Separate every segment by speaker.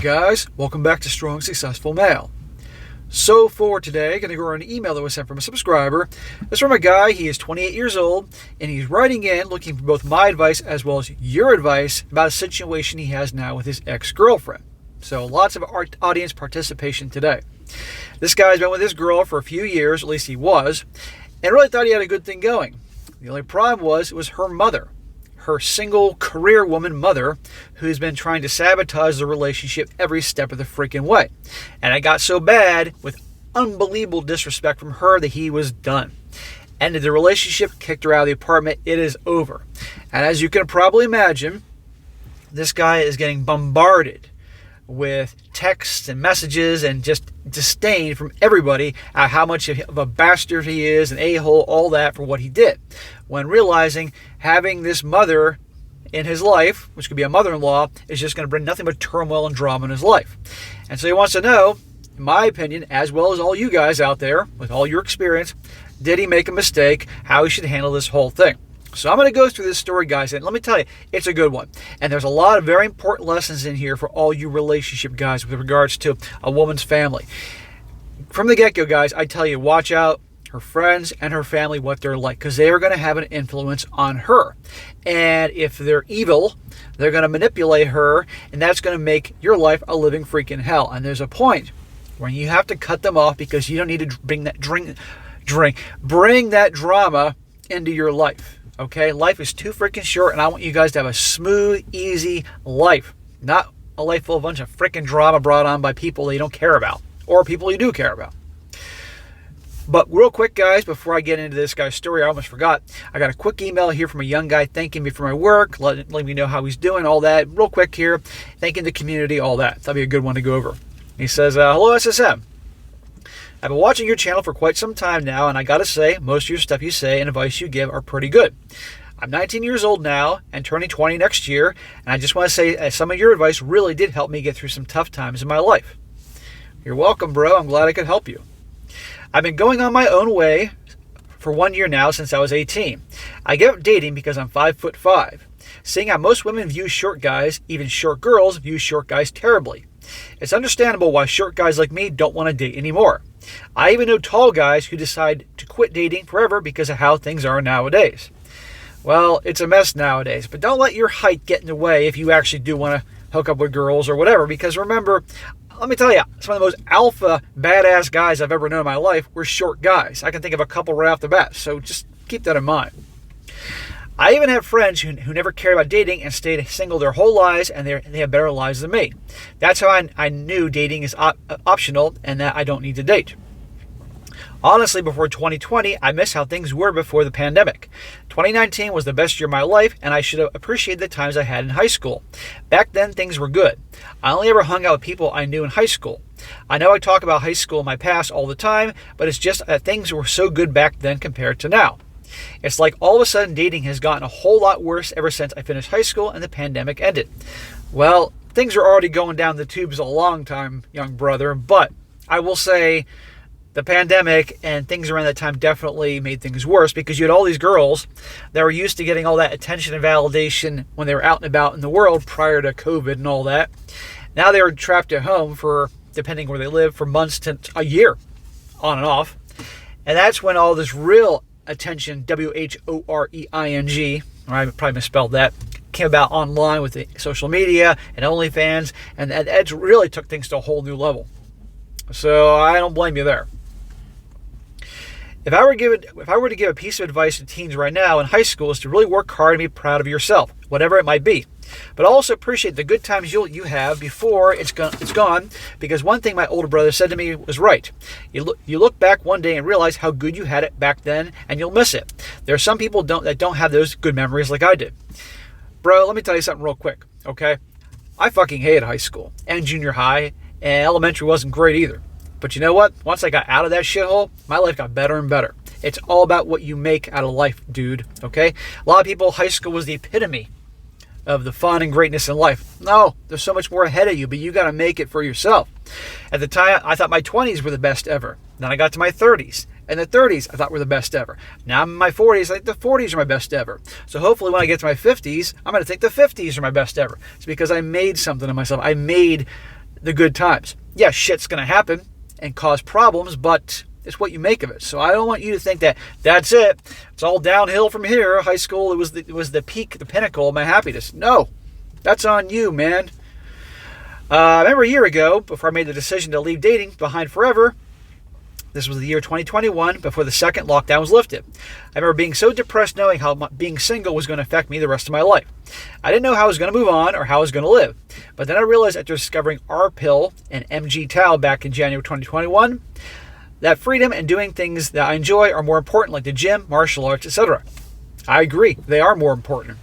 Speaker 1: guys, welcome back to Strong Successful Male. So for today, I'm going to go over an email that was sent from a subscriber. It's from a guy. He is 28 years old, and he's writing in looking for both my advice as well as your advice about a situation he has now with his ex-girlfriend. So lots of audience participation today. This guy's been with his girl for a few years, at least he was, and really thought he had a good thing going. The only problem was it was her mother, her single career woman mother, who's been trying to sabotage the relationship every step of the freaking way. And it got so bad with unbelievable disrespect from her that he was done. Ended the relationship, kicked her out of the apartment. It is over. And as you can probably imagine, this guy is getting bombarded with texts and messages and just disdain from everybody at how much of a bastard he is, an a-hole, all that for what he did. When realizing having this mother in his life, which could be a mother-in-law, is just going to bring nothing but turmoil and drama in his life. And so he wants to know, in my opinion, as well as all you guys out there with all your experience, did he make a mistake? How he should handle this whole thing. So I'm going to go through this story, guys, and let me tell you, it's a good one. And there's a lot of very important lessons in here for all you relationship guys with regards to a woman's family. From the get-go, guys, I tell you, watch out her friends and her family, what they're like, because they are going to have an influence on her. And if they're evil, they're going to manipulate her, and that's going to make your life a living freaking hell. And there's a point when you have to cut them off because you don't need to bring that bring that drama into your life. Okay, life is too freaking short, and I want you guys to have a smooth, easy life. Not a life full of a bunch of freaking drama brought on by people that you don't care about, or people you do care about. But real quick, guys, before I get into this guy's story, I almost forgot. I got a quick email here from a young guy thanking me for my work, letting me know how he's doing, all that. Real quick here, thanking the community, all that. That'd be a good one to go over. He says, hello, SSM. I've been watching your channel for quite some time now, and I gotta say, most of your stuff you say and advice you give are pretty good. I'm 19 years old now and turning 20 next year, and I just want to say some of your advice really did help me get through some tough times in my life. You're welcome, bro. I'm glad I could help you. I've been going on my own way for 1 year now since I was 18. I gave up dating because I'm 5'5", seeing how most women view short guys, even short girls view short guys terribly. It's understandable why short guys like me don't want to date anymore. I even know tall guys who decide to quit dating forever because of how things are nowadays. Well, it's a mess nowadays, but don't let your height get in the way if you actually do want to hook up with girls or whatever, because remember, let me tell you, some of the most alpha, badass guys I've ever known in my life were short guys. I can think of a couple right off the bat, so just keep that in mind. I even have friends who never cared about dating and stayed single their whole lives, and they have better lives than me. That's how I knew dating is optional and that I don't need to date. Honestly, before 2020, I miss how things were before the pandemic. 2019 was the best year of my life, and I should have appreciated the times I had in high school. Back then, things were good. I only ever hung out with people I knew in high school. I know I talk about high school in my past all the time, but it's just that things were so good back then compared to now. It's like all of a sudden dating has gotten a whole lot worse ever since I finished high school and the pandemic ended. Well, things are already going down the tubes a long time, young brother, but I will say the pandemic and things around that time definitely made things worse because you had all these girls that were used to getting all that attention and validation when they were out and about in the world prior to COVID and all that. Now they were trapped at home for, depending where they live, for months to a year, on and off. And that's when all this real attention, WHOREING, or I probably misspelled that, came about online with the social media and OnlyFans, and that really took things to a whole new level. So I don't blame you there. If I were to give a piece of advice to teens right now in high school, is to really work hard and be proud of yourself, whatever it might be. But also appreciate the good times you have before it's gone, because one thing my older brother said to me was right. You look back one day and realize how good you had it back then, and you'll miss it. There are some people that don't have those good memories like I did. Bro, let me tell you something real quick, okay? I fucking hated high school and junior high, and elementary wasn't great either. But you know what? Once I got out of that shithole, my life got better and better. It's all about what you make out of life, dude, okay? A lot of people, high school was the epitome of the fun and greatness in life. No, there's so much more ahead of you, but you got to make it for yourself. At the time, I thought my 20s were the best ever. Then I got to my 30s. And the 30s I thought were the best ever. Now I'm in my 40s, I think the 40s are my best ever. So hopefully when I get to my 50s, I'm going to think the 50s are my best ever. It's because I made something of myself. I made the good times. Yeah, shit's going to happen and cause problems, but it's what you make of it. So I don't want you to think that that's it. It's all downhill from here. High school, it was the peak, the pinnacle of my happiness. No, that's on you, man. I remember a year ago, before I made the decision to leave dating behind forever, this was the year 2021, before the second lockdown was lifted. I remember being so depressed knowing how being single was going to affect me the rest of my life. I didn't know how I was going to move on or how I was going to live. But then I realized after discovering R-Pill and MG Tau back in January 2021, that freedom and doing things that I enjoy are more important, like the gym, martial arts, etc. I agree, they are more important.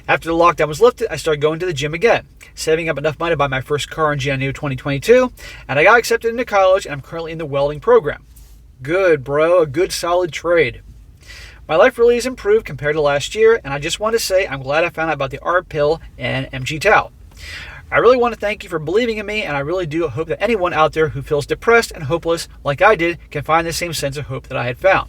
Speaker 1: After the lockdown was lifted, I started going to the gym again, saving up enough money to buy my first car in January 2022, and I got accepted into college, and I'm currently in the welding program. Good, bro. A good, solid trade. My life really has improved compared to last year, and I just want to say I'm glad I found out about the R-Pill and MG Tau. I really want to thank you for believing in me, and I really do hope that anyone out there who feels depressed and hopeless like I did can find the same sense of hope that I had found.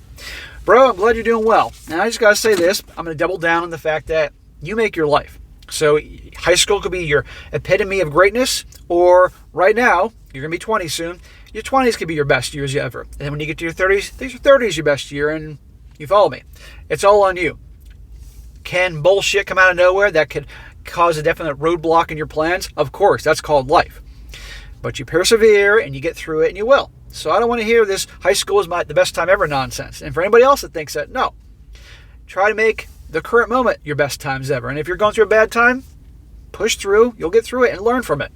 Speaker 1: Bro, I'm glad you're doing well. Now, I just got to say this. I'm going to double down on the fact that you make your life. So high school could be your epitome of greatness, or right now, you're going to be 20 soon, your 20s could be your best years ever. And then when you get to your 30s, your 30s your best year, and you follow me. It's all on you. Can bullshit come out of nowhere that could cause a definite roadblock in your plans? Of course, that's called life. But you persevere, and you get through it, and you will. So I don't want to hear this high school is the best time ever nonsense. And for anybody else that thinks that, no. Try to make the current moment your best times ever. And if you're going through a bad time, push through. You'll get through it and learn from it.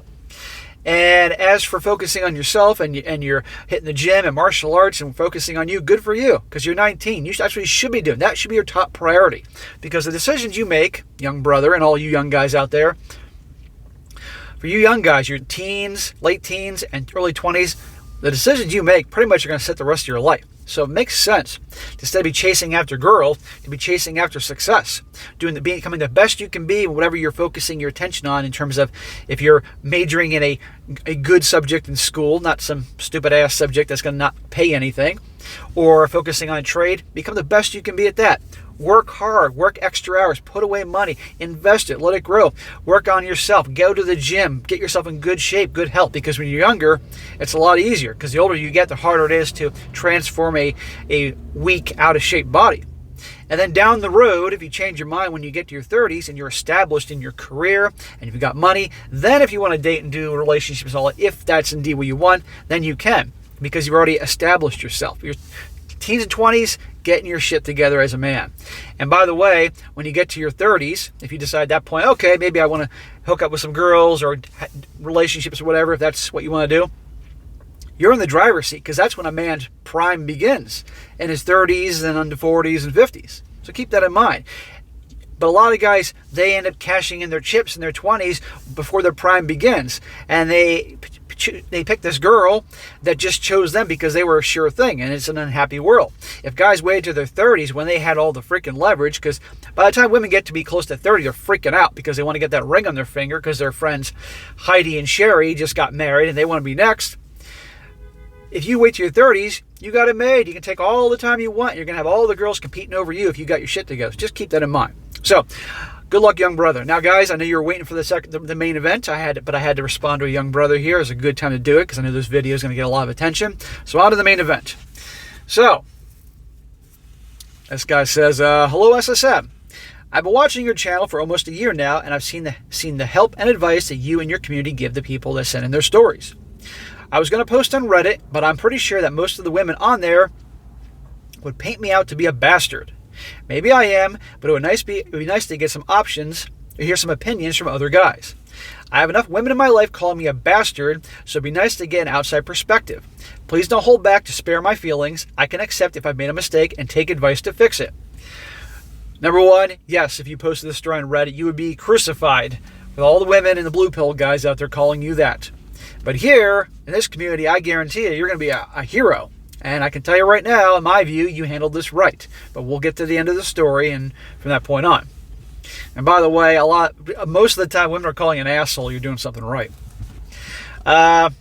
Speaker 1: And as for focusing on yourself and you're hitting the gym and martial arts and focusing on you, good for you, because you're 19. You actually should be doing that. Should be your top priority, because the decisions you make, young brother, and all you young guys out there, for you young guys, your teens, late teens, and early 20s, the decisions you make pretty much are going to set the rest of your life. So it makes sense to, instead of be chasing after girls, to be chasing after success, becoming the best you can be, whatever you're focusing your attention on, in terms of if you're majoring in a good subject in school, not some stupid ass subject that's going to not pay anything, or focusing on a trade, become the best you can be at that. Work hard, work extra hours, put away money, invest it, let it grow. Work on yourself, go to the gym, get yourself in good shape, good health, because when you're younger, it's a lot easier, because the older you get, the harder it is to transform a weak, out-of-shape body. And then down the road, if you change your mind when you get to your 30s and you're established in your career and you've got money, then if you want to date and do relationships and all that, if that's indeed what you want, then you can, because you've already established yourself. Your teens and 20s, getting your shit together as a man. And by the way, when you get to your 30s, if you decide at that point, okay, maybe I want to hook up with some girls or relationships or whatever, if that's what you want to do, you're in the driver's seat, because that's when a man's prime begins, in his 30s and into 40s and 50s. So keep that in mind. But a lot of guys, they end up cashing in their chips in their 20s before their prime begins. And they pick this girl that just chose them because they were a sure thing, and it's an unhappy world. If guys waited to their 30s when they had all the freaking leverage, because by the time women get to be close to 30, they're freaking out because they want to get that ring on their finger because their friends Heidi and Sherry just got married and they want to be next. If you wait to your 30s, you got it made. You can take all the time you want. You're going to have all the girls competing over you if you got your shit together. Just keep that in mind. So, good luck, young brother. Now, guys, I know you were waiting for the main event. But I had to respond to a young brother here. It's a good time to do it because I know this video is going to get a lot of attention. So, on to the main event. So, this guy says, hello, SSM. I've been watching your channel for almost a year now, and I've seen the help and advice that you and your community give the people that send in their stories. I was going to post on Reddit, but I'm pretty sure that most of the women on there would paint me out to be a bastard. Maybe I am, but it would be nice to get some options or hear some opinions from other guys. I have enough women in my life calling me a bastard, so it'd be nice to get an outside perspective. Please don't hold back to spare my feelings. I can accept if I've made a mistake and take advice to fix it. Number one, yes, if you posted this story on Reddit, you would be crucified with all the women and the blue pill guys out there calling you that. But here, in this community, I guarantee you're going to be a hero. And I can tell you right now, in my view, you handled this right. But we'll get to the end of the story and from that point on. And by the way, most of the time, women are calling you an asshole, you're doing something right. There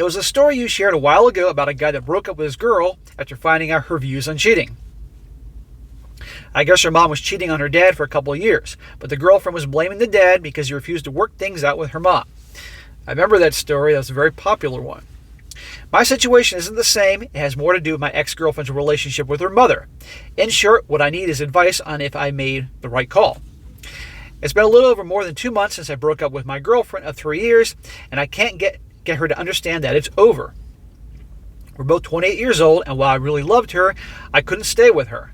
Speaker 1: was a story you shared a while ago about a guy that broke up with his girl after finding out her views on cheating. I guess her mom was cheating on her dad for a couple of years, but the girlfriend was blaming the dad because he refused to work things out with her mom. I remember that story. That was a very popular one. My situation isn't the same. It has more to do with my ex-girlfriend's relationship with her mother. In short, what I need is advice on if I made the right call. It's been a little over more than 2 months since I broke up with my girlfriend of 3 years, and I can't get her to understand that it's over. We're both 28 years old, and while I really loved her, I couldn't stay with her.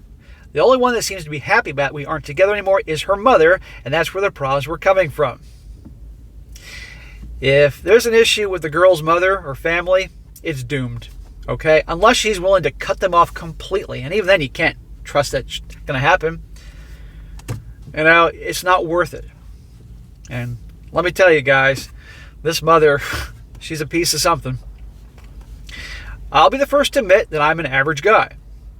Speaker 1: The only one that seems to be happy about we aren't together anymore is her mother, and that's where the problems were coming from. If there's an issue with the girl's mother or family, it's doomed, okay? Unless she's willing to cut them off completely, and even then you can't trust that's going to happen. You know, it's not worth it. And let me tell you guys, this mother, she's a piece of something. I'll be the first to admit that I'm an average guy.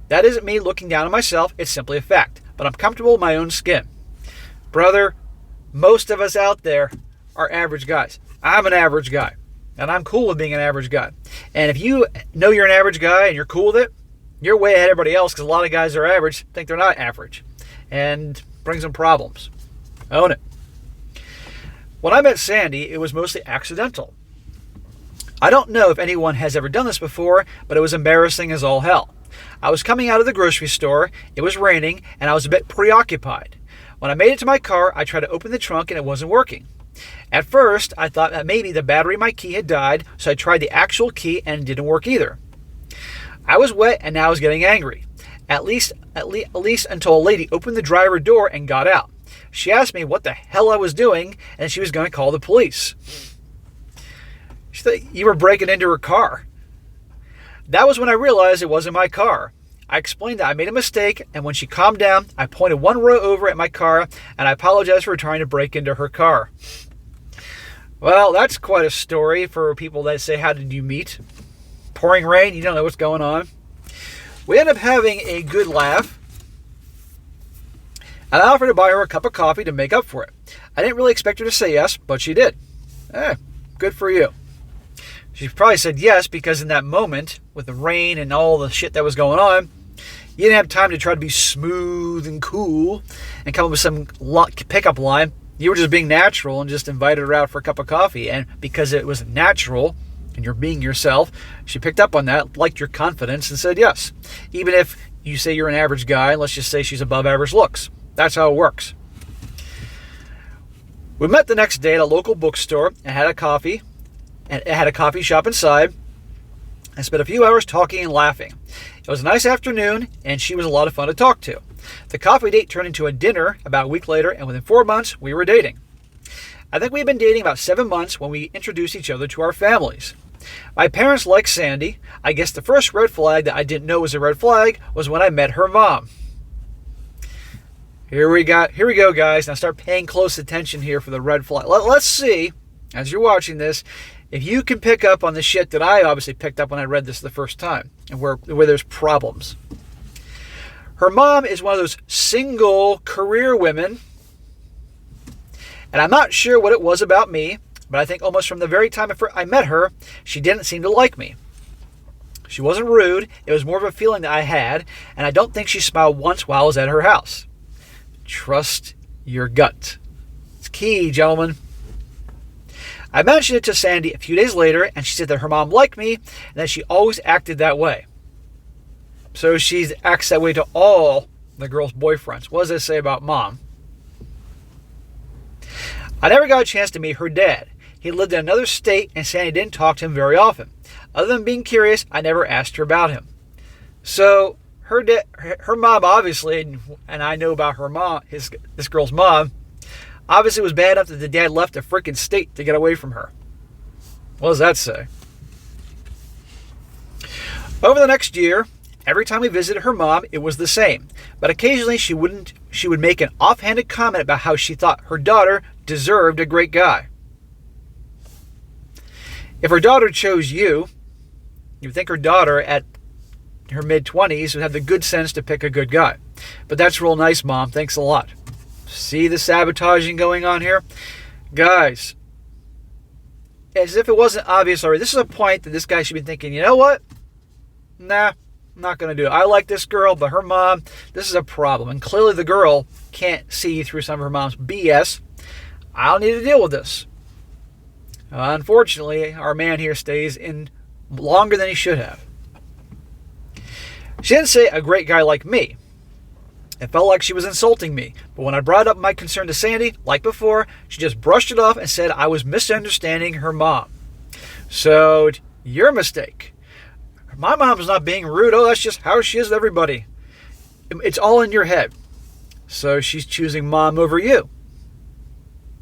Speaker 1: That isn't me looking down on myself, it's simply a fact. But I'm comfortable in my own skin. Brother, most of us out there are average guys. I'm an average guy. And I'm cool with being an average guy. And if you know you're an average guy and you're cool with it, you're way ahead of everybody else, because a lot of guys that are average think they're not average. And brings them problems. Own it. When I met Sandy, it was mostly accidental. I don't know if anyone has ever done this before, but it was embarrassing as all hell. I was coming out of the grocery store, it was raining, and I was a bit preoccupied. When I made it to my car, I tried to open the trunk and it wasn't working. At first, I thought that maybe the battery in my key had died, so I tried the actual key and it didn't work either. I was wet and now I was getting angry. At least until a lady opened the driver door and got out. She asked me what the hell I was doing, and she was going to call the police. She thought you were breaking into her car. That was when I realized it wasn't my car. I explained that I made a mistake, and when she calmed down, I pointed one row over at my car, and I apologized for trying to break into her car. Well, that's quite a story for people that say, how did you meet? Pouring rain, you don't know what's going on. We ended up having a good laugh, and I offered to buy her a cup of coffee to make up for it. I didn't really expect her to say yes, but she did. Good for you. She probably said yes because in that moment, with the rain and all the shit that was going on, you didn't have time to try to be smooth and cool and come up with some pickup line. You were just being natural and just invited her out for a cup of coffee. And because it was natural and you're being yourself, she picked up on that, liked your confidence, and said yes. Even if you say you're an average guy, let's just say she's above average looks. That's how it works. We met the next day at a local bookstore and had a coffee. And it had a coffee shop inside. I spent a few hours talking and laughing. It was a nice afternoon, and she was a lot of fun to talk to. The coffee date turned into a dinner about a week later, and within 4 months, we were dating. I think we had been dating about 7 months when we introduced each other to our families. My parents liked Sandy. I guess the first red flag that I didn't know was a red flag was when I met her mom. Here we go, guys. Now start paying close attention here for the red flag. Let's see, as you're watching this, if you can pick up on the shit that I obviously picked up when I read this the first time, and where there's problems. Her mom is one of those single career women, and I'm not sure what it was about me, but I think almost from the very time I met her, she didn't seem to like me. She wasn't rude, it was more of a feeling that I had, and I don't think she smiled once while I was at her house. Trust your gut. It's key, gentlemen. I mentioned it to Sandy a few days later, and she said that her mom liked me and that she always acted that way. So she acts that way to all the girls' boyfriends. What does that say about mom? I never got a chance to meet her dad. He lived in another state, and Sandy didn't talk to him very often. Other than being curious, I never asked her about him. So her mom, obviously, and I know about her mom, this girl's mom, obviously it was bad enough that the dad left a freaking state to get away from her. What does that say? Over the next year, every time we visited her mom, it was the same. But occasionally she would make an offhanded comment about how she thought her daughter deserved a great guy. If her daughter chose you would think her daughter at her mid-20s would have the good sense to pick a good guy. But that's real nice, Mom. Thanks a lot. See the sabotaging going on here? Guys, as if it wasn't obvious already, this is a point that this guy should be thinking, you know what? Nah, I'm not going to do it. I like this girl, but her mom, this is a problem. And clearly the girl can't see through some of her mom's BS. I don't need to deal with this. Unfortunately, our man here stays in longer than he should have. She didn't say a great guy like me. It felt like she was insulting me, but when I brought up my concern to Sandy, like before, she just brushed it off and said I was misunderstanding her mom. So, your mistake. My mom's not being rude. Oh, that's just how she is with everybody. It's all in your head. So she's choosing mom over you.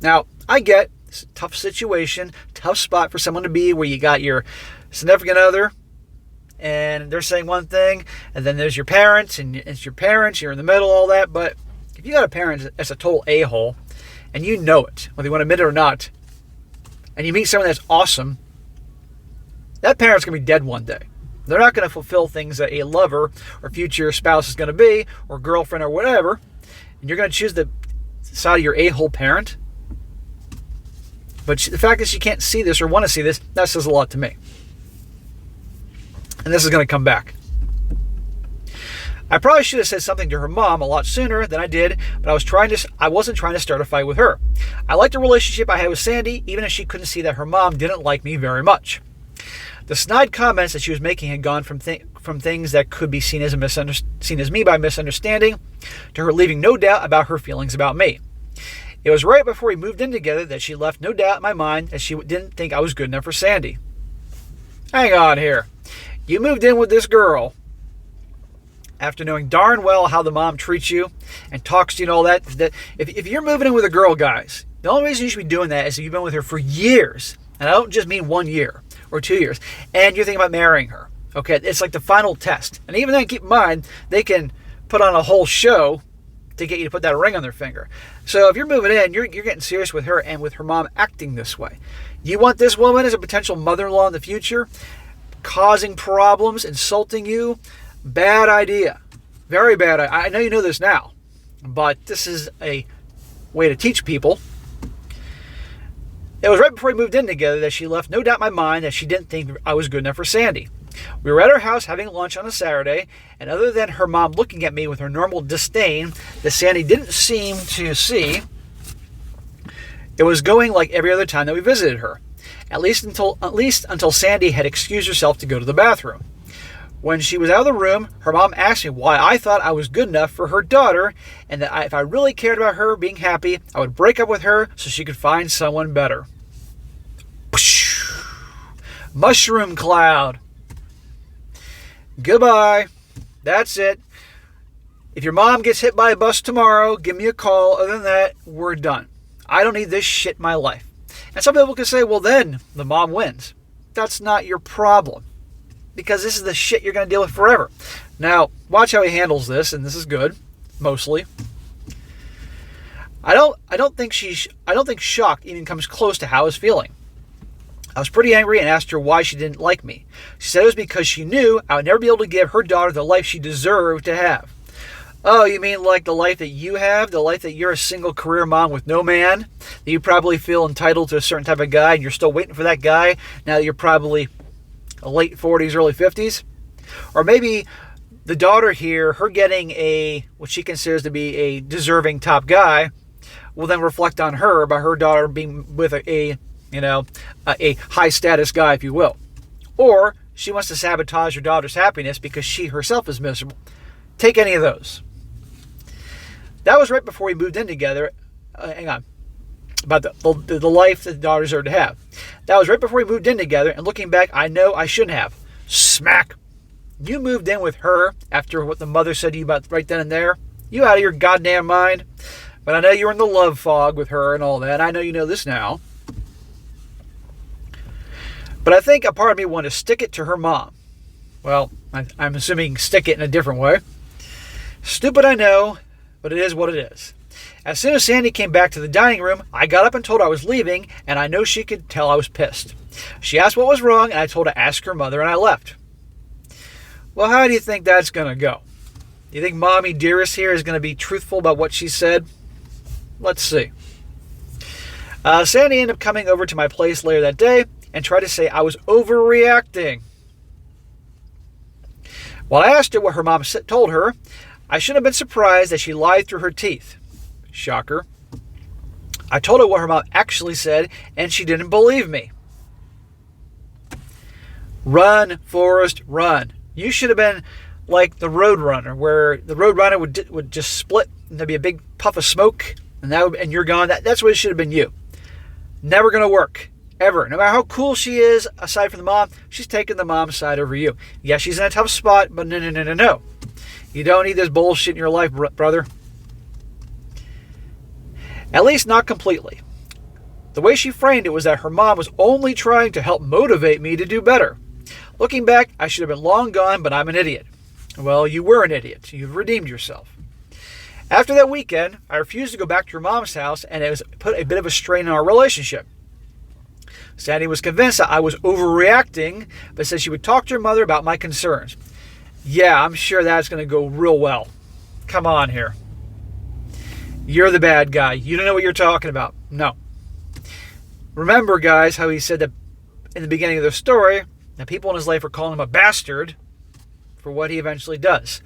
Speaker 1: Now, I get it's a tough situation, tough spot for someone to be where you got your significant other and they're saying one thing, and then there's your parents, and it's your parents, you're in the middle, all that. But if you got a parent that's a total a-hole, and you know it, whether you want to admit it or not, and you meet someone that's awesome, that parent's going to be dead one day. They're not going to fulfill things that a lover or future spouse is going to be, or girlfriend or whatever, and you're going to choose the side of your a-hole parent. But the fact that she can't see this or want to see this, that says a lot to me. And this is going to come back. I probably should have said something to her mom a lot sooner than I did, but I wasn't trying to start a fight with her. I liked the relationship I had with Sandy, even if she couldn't see that her mom didn't like me very much. The snide comments that she was making had gone from things that could be seen as me by misunderstanding to her leaving no doubt about her feelings about me. It was right before we moved in together that she left no doubt in my mind that she didn't think I was good enough for Sandy. Hang on here. You moved in with this girl after knowing darn well how the mom treats you and talks to you and all that. If you're moving in with a girl, guys, the only reason you should be doing that is if you've been with her for years. And I don't just mean 1 year or 2 years. And you're thinking about marrying her. Okay, it's like the final test. And even then, keep in mind, they can put on a whole show to get you to put that ring on their finger. So if you're moving in, you're getting serious with her and with her mom acting this way. You want this woman as a potential mother-in-law in the future, causing problems, insulting you? Bad idea. Very bad. I know you know this now, but this is a way to teach people. It was right before we moved in together that she left no doubt in my mind that she didn't think I was good enough for Sandy. We were at her house having lunch on a Saturday, and other than her mom looking at me with her normal disdain that Sandy didn't seem to see, it was going like every other time that we visited her. At least until Sandy had excused herself to go to the bathroom. When she was out of the room, her mom asked me why I thought I was good enough for her daughter, and that if I really cared about her being happy, I would break up with her so she could find someone better. Mushroom cloud. Goodbye. That's it. If your mom gets hit by a bus tomorrow, give me a call. Other than that, we're done. I don't need this shit in my life. And some people can say, well, then the mom wins. That's not your problem, because this is the shit you're going to deal with forever. Now, watch how he handles this, and this is good, mostly. I don't think shock even comes close to how I was feeling. I was pretty angry and asked her why she didn't like me. She said it was because she knew I would never be able to give her daughter the life she deserved to have. Oh, you mean like the life that you have? The life that you're a single career mom with no man? That you probably feel entitled to a certain type of guy and you're still waiting for that guy now that you're probably late 40s, early 50s? Or maybe the daughter here, her getting what she considers to be a deserving top guy, will then reflect on her by her daughter being with a high status guy, if you will. Or she wants to sabotage her daughter's happiness because she herself is miserable. Take any of those. That was right before we moved in together. Hang on. About the life that the daughters are to have. That was right before we moved in together, and looking back, I know I shouldn't have. Smack. You moved in with her after what the mother said to you about right then and there. You out of your goddamn mind. But I know you were in the love fog with her and all that. I know you know this now. But I think a part of me wanted to stick it to her mom. Well, I'm assuming stick it in a different way. Stupid, I know, but it is what it is. As soon as Sandy came back to the dining room, I got up and told her I was leaving, and I know she could tell I was pissed. She asked what was wrong, and I told her to ask her mother, and I left. Well, how do you think that's going to go? Do you think Mommy Dearest here is going to be truthful about what she said? Let's see. Sandy ended up coming over to my place later that day and tried to say I was overreacting. While I asked her what her mom told her, I shouldn't have been surprised that she lied through her teeth. Shocker. I told her what her mom actually said, and she didn't believe me. Run, Forrest, run. You should have been like the Roadrunner, where the Roadrunner would just split and there'd be a big puff of smoke and you're gone. That's what it should have been you. Never going to work. Ever. No matter how cool she is, aside from the mom, she's taking the mom's side over you. Yeah, she's in a tough spot, but no. You don't need this bullshit in your life, brother. At least not completely. The way she framed it was that her mom was only trying to help motivate me to do better. Looking back, I should have been long gone, but I'm an idiot. Well, you were an idiot. You've redeemed yourself. After that weekend, I refused to go back to your mom's house, and it put a bit of a strain on our relationship. Sandy was convinced that I was overreacting, but said she would talk to her mother about my concerns. Yeah, I'm sure that's going to go real well. Come on here. You're the bad guy. You don't know what you're talking about. No. Remember, guys, how he said that in the beginning of the story, that people in his life are calling him a bastard for what he eventually does.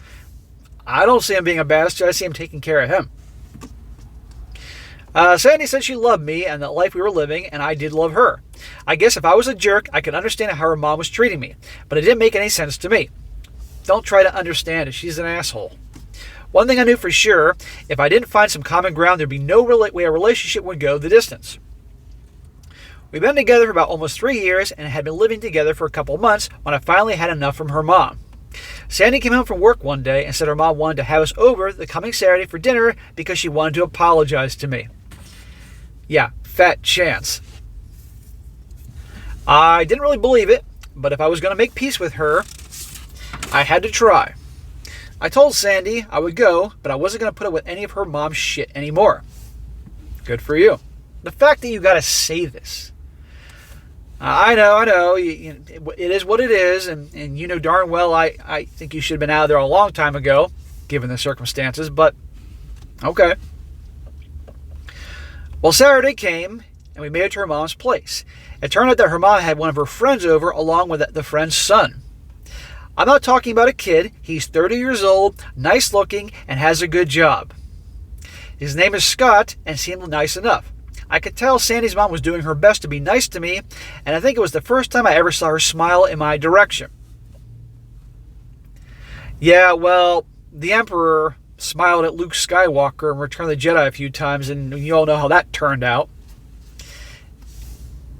Speaker 1: I don't see him being a bastard. I see him taking care of him. Sandy said she loved me and the life we were living, and I did love her. I guess if I was a jerk, I could understand how her mom was treating me, but it didn't make any sense to me. Don't try to understand it. She's an asshole. One thing I knew for sure, if I didn't find some common ground, there'd be no way a relationship would go the distance. We've been together for about almost 3 years and had been living together for a couple months when I finally had enough from her mom. Sandy came home from work one day and said her mom wanted to have us over the coming Saturday for dinner because she wanted to apologize to me. Yeah, fat chance. I didn't really believe it, but if I was going to make peace with her, I had to try. I told Sandy I would go, but I wasn't going to put up with any of her mom's shit anymore. Good for you. The fact that you got to say this. I know. It is what it is, and you know darn well I think you should have been out of there a long time ago, given the circumstances, but okay. Well, Saturday came, and we made it to her mom's place. It turned out that her mom had one of her friends over, along with the friend's son. I'm not talking about a kid. He's 30 years old, nice looking, and has a good job. His name is Scott, and seemed nice enough. I could tell Sandy's mom was doing her best to be nice to me, and I think it was the first time I ever saw her smile in my direction. Yeah, well, the Emperor smiled at Luke Skywalker in Return of the Jedi a few times, and you all know how that turned out.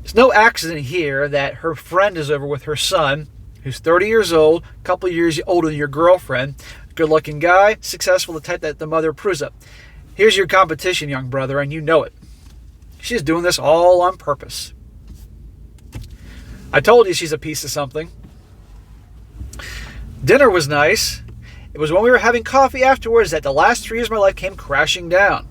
Speaker 1: It's no accident here that her friend is over with her son, who's 30 years old, a couple of years older than your girlfriend, good-looking guy, successful, the type that the mother approves of. Here's your competition, young brother, and you know it. She's doing this all on purpose. I told you she's a piece of something. Dinner was nice. It was when we were having coffee afterwards that the last 3 years of my life came crashing down.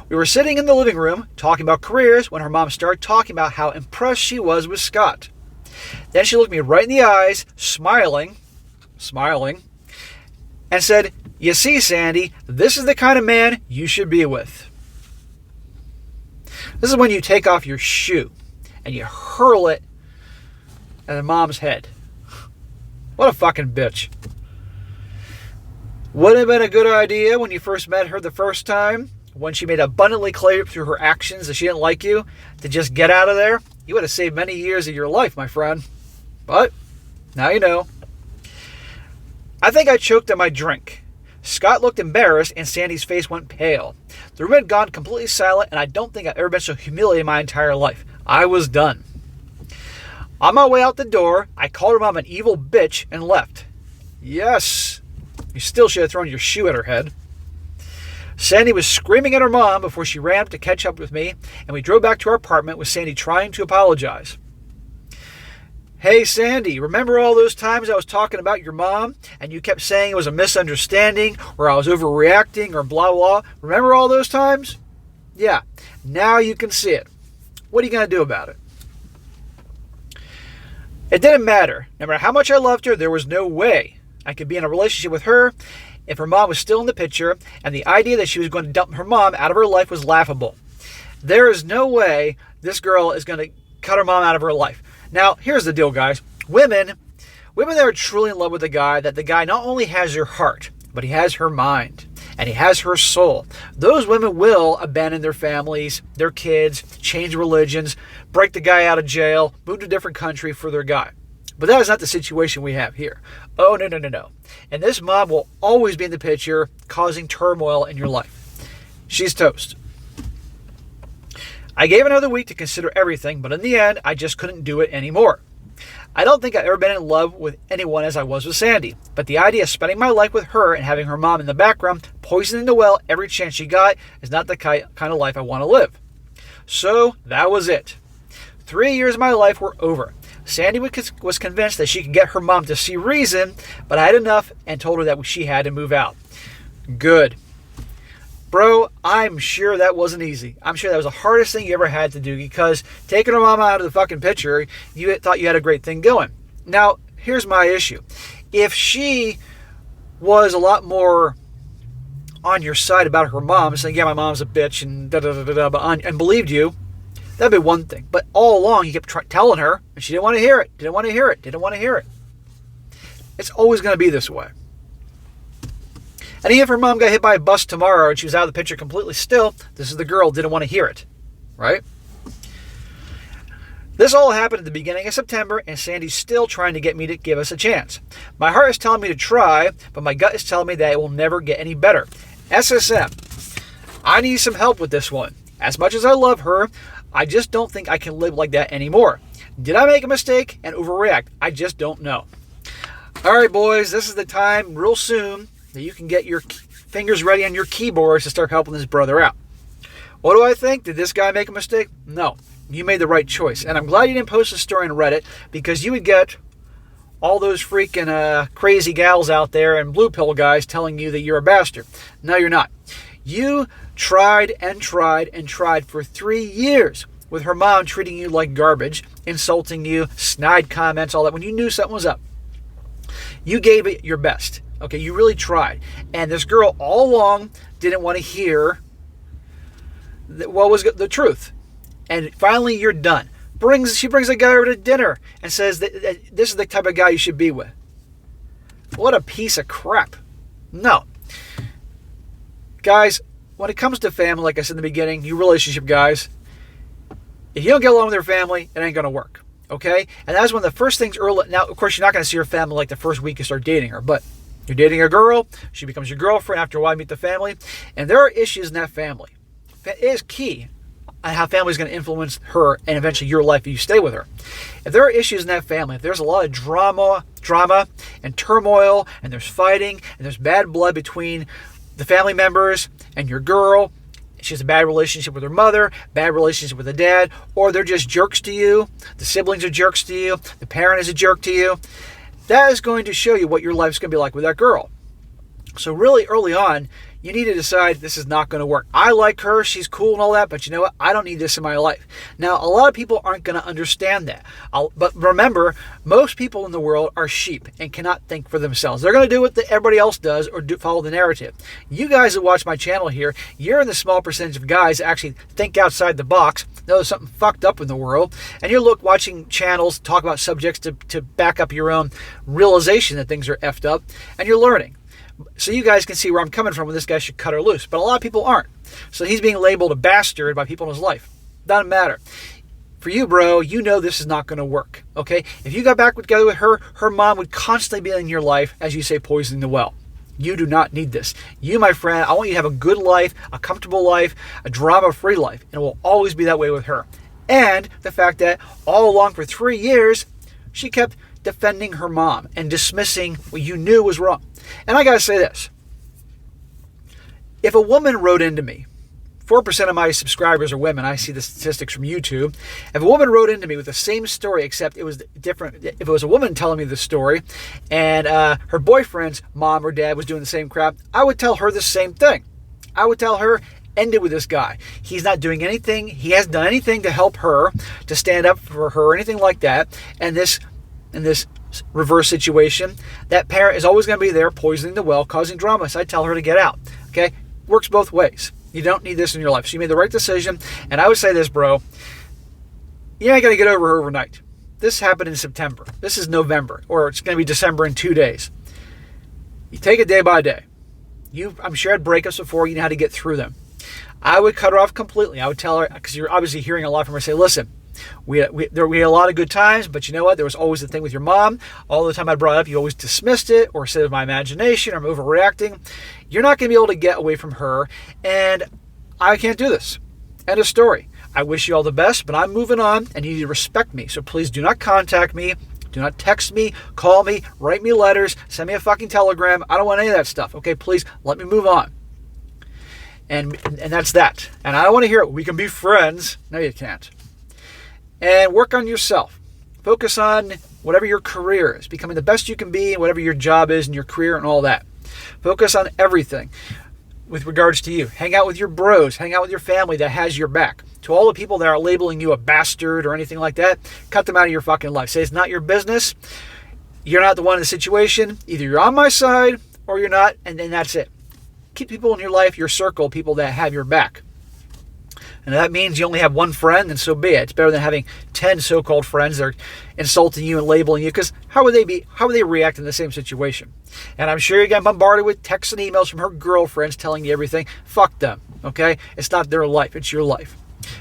Speaker 1: We were sitting in the living room talking about careers when her mom started talking about how impressed she was with Scott. Then she looked me right in the eyes, smiling, and said, "You see, Sandy, this is the kind of man you should be with." This is when you take off your shoe and you hurl it at her mom's head. What a fucking bitch. Would have been a good idea when you first met her the first time, when she made abundantly clear through her actions that she didn't like you, to just get out of there. You would have saved many years of your life, my friend. But now you know. I think I choked on my drink. Scott looked embarrassed and Sandy's face went pale. The room had gone completely silent, and I don't think I've ever been so humiliated in my entire life. I was done. On my way out the door, I called her mom an evil bitch and left. Yes, you still should have thrown your shoe at her head. Sandy was screaming at her mom before she ran up to catch up with me, and we drove back to our apartment with Sandy trying to apologize. Hey, Sandy, remember all those times I was talking about your mom, and you kept saying it was a misunderstanding, or I was overreacting, or blah, blah? Remember all those times? Yeah, now you can see it. What are you going to do about it? It didn't matter. No matter how much I loved her, there was no way I could be in a relationship with her if her mom was still in the picture, and the idea that she was going to dump her mom out of her life was laughable. There is no way this girl is going to cut her mom out of her life. Now, here's the deal, guys. Women that are truly in love with a guy, that the guy not only has her heart, but he has her mind, and he has her soul. Those women will abandon their families, their kids, change religions, break the guy out of jail, move to a different country for their guy. But that is not the situation we have here. Oh, no, no, no, no. And this mom will always be in the picture, causing turmoil in your life. She's toast. I gave another week to consider everything, but in the end, I just couldn't do it anymore. I don't think I've ever been in love with anyone as I was with Sandy, but the idea of spending my life with her and having her mom in the background, poisoning the well every chance she got, is not the kind of life I want to live. So that was it. 3 years of my life were over. Sandy was convinced that she could get her mom to see reason, but I had enough and told her that she had to move out. Good. Bro, I'm sure that wasn't easy. I'm sure that was the hardest thing you ever had to do, because taking her mom out of the fucking picture, you thought you had a great thing going. Now, here's my issue. If she was a lot more on your side about her mom, saying, yeah, my mom's a bitch and da-da-da-da-da, and believed you, that'd be one thing. But all along, you kept telling her, and she didn't want to hear it, didn't want to hear it, didn't want to hear it. It's always going to be this way. And even if her mom got hit by a bus tomorrow and she was out of the picture completely still, this is the girl, didn't want to hear it, right? This all happened at the beginning of September, and Sandy's still trying to get me to give us a chance. My heart is telling me to try, but my gut is telling me that it will never get any better. SSM, I need some help with this one. As much as I love her, I just don't think I can live like that anymore. Did I make a mistake and overreact? I just don't know. All right, boys, this is the time real soon that you can get your fingers ready on your keyboards to start helping this brother out. What do I think? Did this guy make a mistake? No. You made the right choice. And I'm glad you didn't post a story on Reddit, because you would get all those freaking crazy gals out there and blue pill guys telling you that you're a bastard. No, you're not. You tried and tried and tried for 3 years with her mom treating you like garbage, insulting you, snide comments, all that, when you knew something was up. You gave it your best. Okay, you really tried. And this girl all along didn't want to hear what was the truth. And finally, you're done. She brings a guy over to dinner and says that this is the type of guy you should be with. What a piece of crap. No. Guys, when it comes to family, like I said in the beginning, you relationship guys, if you don't get along with your family, it ain't going to work. Okay? And that's one of the first things early. Now, of course, you're not going to see your family like the first week you start dating her, but you're dating a girl, she becomes your girlfriend, after a while you meet the family, and there are issues in that family. It is key on how family is going to influence her and eventually your life if you stay with her. If there are issues in that family, if there's a lot of drama and turmoil, and there's fighting, and there's bad blood between the family members and your girl, she has a bad relationship with her mother, bad relationship with the dad, or they're just jerks to you, the siblings are jerks to you, the parent is a jerk to you, that is going to show you what your life's going to be like with that girl. So really early on, you need to decide this is not going to work. I like her, she's cool and all that, but you know what? I don't need this in my life. Now, a lot of people aren't going to understand that. But remember, most people in the world are sheep and cannot think for themselves. They're going to do what everybody else does or follow the narrative. You guys that watch my channel here, you're in the small percentage of guys that actually think outside the box, know there's something fucked up in the world, and you're watching channels talk about subjects to back up your own realization that things are effed up, and you're learning. So you guys can see where I'm coming from when this guy should cut her loose. But a lot of people aren't. So he's being labeled a bastard by people in his life. Doesn't matter. For you, bro, you know this is not going to work. Okay? If you got back together with her, her mom would constantly be in your life, as you say, poisoning the well. You do not need this. You, my friend, I want you to have a good life, a comfortable life, a drama-free life. And it will always be that way with her. And the fact that all along for 3 years, she kept defending her mom and dismissing what you knew was wrong. And I got to say this. If a woman wrote into me, 4% of my subscribers are women. I see the statistics from YouTube. If a woman wrote into me with the same story, except it was different. If it was a woman telling me the story and her boyfriend's mom or dad was doing the same crap, I would tell her the same thing. I would tell her, end it with this guy. He's not doing anything. He hasn't done anything to help her, to stand up for her, or anything like that. And in this reverse situation, that parent is always going to be there poisoning the well, causing drama. So I tell her to get out. Okay? Works both ways. You don't need this in your life. So you made the right decision. And I would say this, bro. You ain't going to get over her overnight. This happened in September. This is November. Or it's going to be December in 2 days. You take it day by day. I'm sure had breakups before. You know how to get through them. I would cut her off completely. I would tell her, because you're obviously hearing a lot from her, say, listen, We had a lot of good times, but you know what? There was always the thing with your mom. All the time I brought it up, you always dismissed it or said it was my imagination or I'm overreacting. You're not going to be able to get away from her, and I can't do this. End of story. I wish you all the best, but I'm moving on, and you need to respect me. So please do not contact me. Do not text me, call me, write me letters, send me a fucking telegram. I don't want any of that stuff. Okay, please let me move on. And that's that. And I don't want to hear it. We can be friends. No, you can't. And work on yourself. Focus on whatever your career is, becoming the best you can be, whatever your job is and your career and all that. Focus on everything with regards to you. Hang out with your bros. Hang out with your family that has your back. To all the people that are labeling you a bastard or anything like that, cut them out of your fucking life. Say it's not your business. You're not the one in the situation. Either you're on my side or you're not, and then that's it. Keep people in your life, your circle, people that have your back. And if that means you only have one friend, then so be it. It's better than having 10 so-called friends that are insulting you and labeling you, because how would they react in the same situation? And I'm sure you're getting bombarded with texts and emails from her girlfriends telling you everything. Fuck them, okay? It's not their life, it's your life.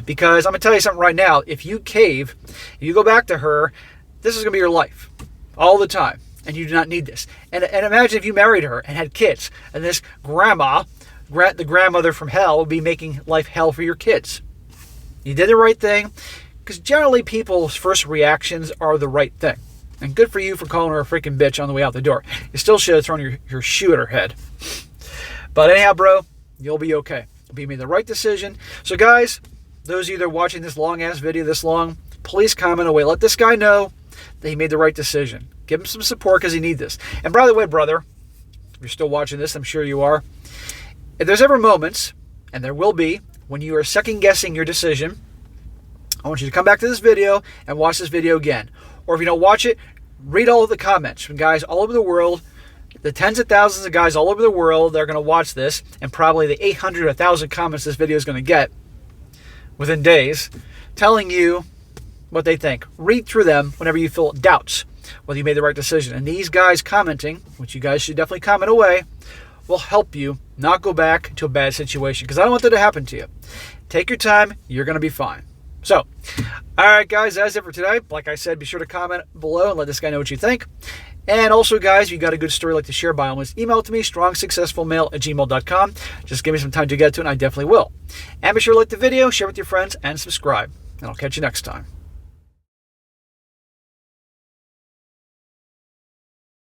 Speaker 1: Because I'm going to tell you something right now. If you cave, if you go back to her, this is going to be your life all the time. And you do not need this. And imagine if you married her and had kids, and this grandma, the grandmother from hell, would be making life hell for your kids. You did the right thing, because generally people's first reactions are the right thing. And good for you for calling her a freaking bitch on the way out the door. You still should have thrown your shoe at her head. But anyhow, bro, you'll be okay. You made the right decision. So guys, those of you that are watching this long-ass video this long, please comment away. Let this guy know that he made the right decision. Give him some support because he needs this. And by the way, brother, if you're still watching this, I'm sure you are. If there's ever moments, and there will be, when you are second-guessing your decision, I want you to come back to this video and watch this video again. Or if you don't watch it, read all of the comments from guys all over the world, the tens of thousands of guys all over the world that are going to watch this, and probably the 800 or 1,000 comments this video is going to get within days, telling you what they think. Read through them whenever you feel doubts whether you made the right decision. And these guys commenting, which you guys should definitely comment away, will help you not go back to a bad situation, because I don't want that to happen to you. Take your time. You're going to be fine. So, all right, guys, that's it for today. Like I said, be sure to comment below and let this guy know what you think. And also, guys, if you got a good story like to share, by all means, email it to me, strongsuccessfulmale@gmail.com. Just give me some time to get to it, and I definitely will. And be sure to like the video, share with your friends, and subscribe. And I'll catch you next time.